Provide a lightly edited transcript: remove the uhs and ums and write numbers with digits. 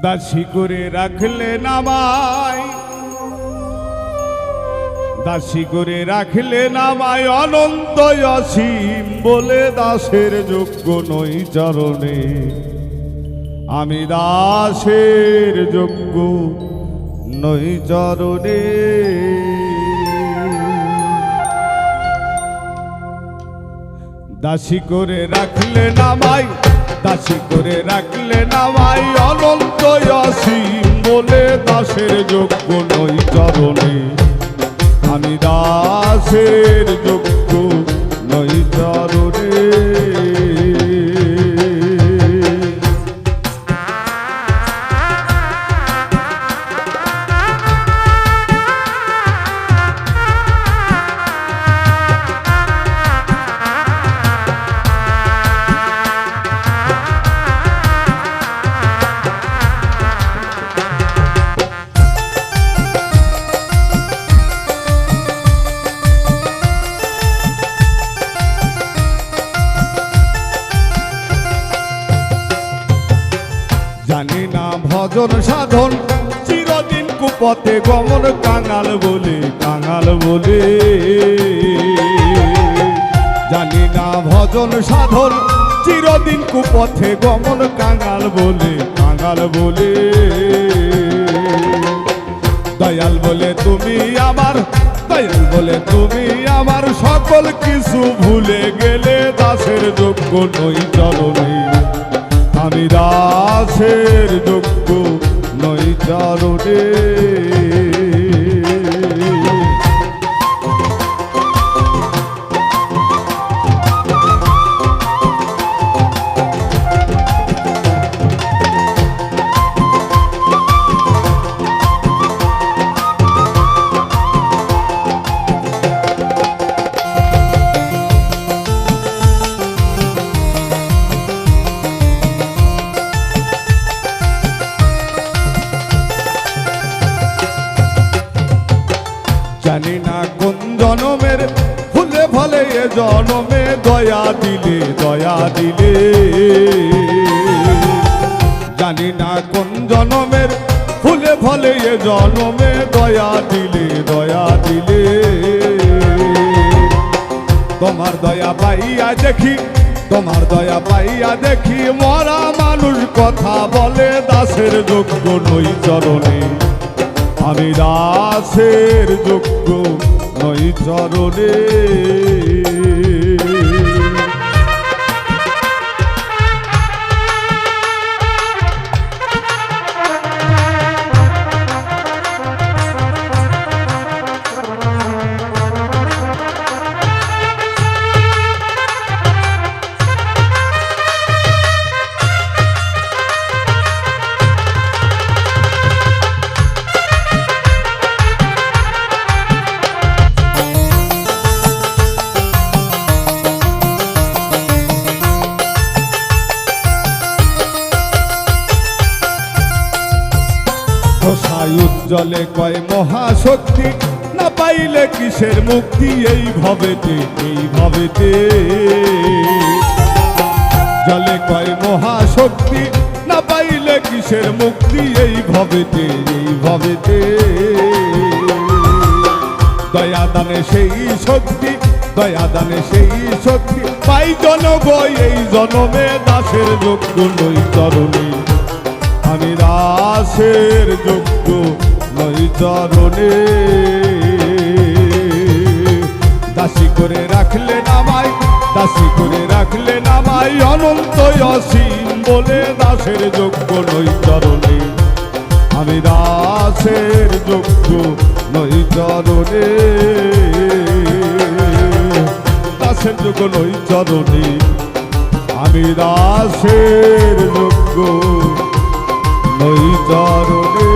দাসী করে রাখলে নামায়, দাসী করে রাখলে নামায় অনন্ত অসীম বলে দাসের যোগ্য নই চরণে। আমি দাসের যোগ্য নই চরণে। দাসী করে রাখলে নামাই, দাসী করে রাখলে নামাই অনন্ত অসীম বলে দাসের যোগ্য নই চরণে। আমি দাসের যোগ্য নই চরণে। জানি না ভজন সাধন চিরদিন কুপথে গমন, কাঙাল বলে কাঙাল বলে। জানি না ভজন সাধন চিরদিন কুপথে গমন, কাঙাল বলে কাঙাল বলে। দয়াল বলে তুমি আমার, দয়াল বলে তুমি আমার সকল কিছু ভুলে গেলে দাসের যোগ্য নই চরণে। আমি দাসের যোগ্য নই চরণে। জানি না কোন জনমের ফুলে ফলে এ জনমে দয়া দিলে দয়া দিলে। জানি না কোন জনমের ফুলে ফলে এ জনমে দয়া দিলে দয়া দিলে। তোমার দয়া পাইয়া দেখি, তোমার দয়া পাইয়া দেখি মরা মানুষ কথা বলে দাসের যোগ্য নই চরণে। আমি দাসের যোগ্য নই চরণে। উজ্জ্বলে কয় মহাশক্তি, না পাইলে কিসের মুক্তি এই ভবেতে এই ভবেতে। জলে কয় মহাশক্তি, না পাইলে কিসের মুক্তি এই ভবেতে এই ভবেতে। দয়া দানে সেই শক্তি, দয়া দানে সেই শক্তি পাই জনগ এই জনমে দাসের যোগ্য নই চরণে। আমি দাসের যোগ্য নই চরণে। দাসী করে রাখলে নামাই, দাসী করে রাখলে নামাই অনন্ত অসীম বলে দাসের যোগ্য নই চরণে। আমি দাসের যোগ্য নই চরণে। দাসের যোগ্য নই চরণে। আমি দাসের যোগ্য নই চরণে।